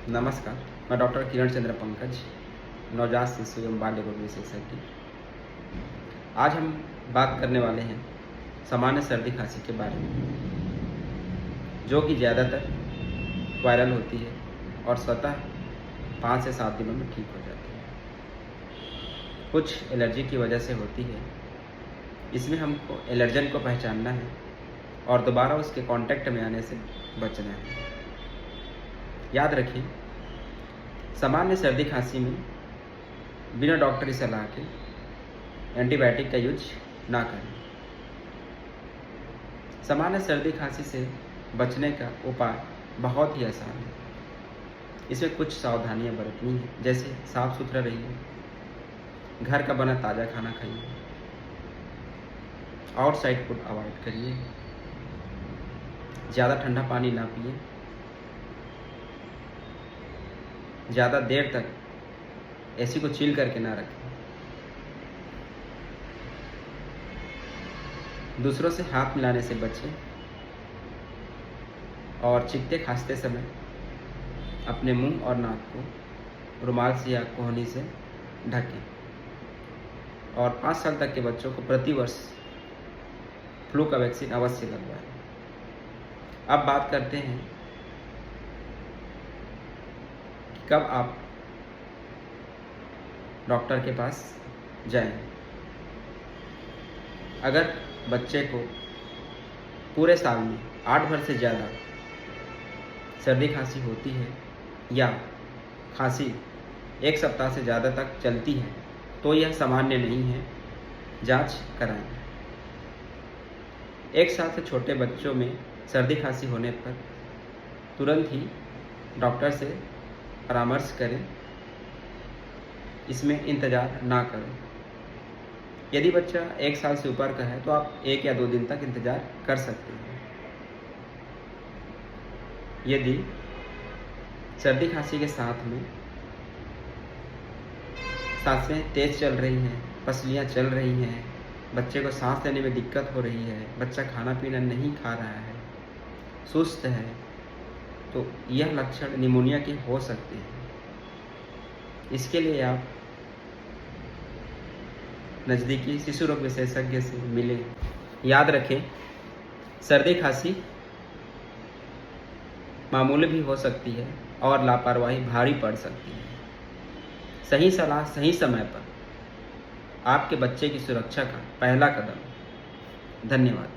नमस्कार, मैं डॉक्टर किरण चंद्र पंकज, नवजात शिशु एवं बाल रोग विशेषज्ञ। आज हम बात करने वाले हैं सामान्य सर्दी खांसी के बारे में, जो कि ज़्यादातर वायरल होती है और स्वतः 5 से 7 दिनों में ठीक हो जाती है। कुछ एलर्जी की वजह से होती है। इसमें हमको एलर्जन को पहचानना है और दोबारा उसके कांटेक्ट में आने से बचना है। याद रखिए, सामान्य सर्दी खांसी में बिना डॉक्टरी सलाह के एंटीबायोटिक का यूज ना करें। सामान्य सर्दी खांसी से बचने का उपाय बहुत ही आसान है। इसमें कुछ सावधानियां बरतनी है, जैसे साफ सुथरा रहिए, घर का बना ताज़ा खाना खाइए, आउटसाइड फूड अवॉइड करिए, ज़्यादा ठंडा पानी ना पिए, ज़्यादा देर तक एसी को चिल करके ना रखें, दूसरों से हाथ मिलाने से बचें और चीखते खांसते समय अपने मुंह और नाक को रुमाल से या कोहनी से ढकें। और 5 साल तक के बच्चों को प्रतिवर्ष फ्लू का वैक्सीन अवश्य लगवाएं। अब बात करते हैं कि कब आप डॉक्टर के पास जाएं। अगर बच्चे को पूरे साल में 8 बार से ज़्यादा सर्दी खांसी होती है या खांसी 1 सप्ताह से ज़्यादा तक चलती है, तो यह सामान्य नहीं है, जांच कराएं। 1 साल से छोटे बच्चों में सर्दी खांसी होने पर तुरंत ही डॉक्टर से परामर्श करें, इसमें इंतज़ार ना करें। यदि बच्चा 1 साल से ऊपर का है तो आप 1 या 2 दिन तक इंतज़ार कर सकते हैं। यदि सर्दी खांसी के साथ में सांसें तेज चल रही हैं, पसलियाँ चल रही हैं, बच्चे को सांस लेने में दिक्कत हो रही है, बच्चा खाना पीना नहीं खा रहा है, सुस्त है, तो यह लक्षण निमोनिया के हो सकते हैं। इसके लिए आप नज़दीकी शिशु रोग विशेषज्ञ से मिलें। याद रखें, सर्दी खांसी मामूली भी हो सकती है और लापरवाही भारी पड़ सकती है। सही सलाह सही समय पर आपके बच्चे की सुरक्षा का पहला कदम। धन्यवाद।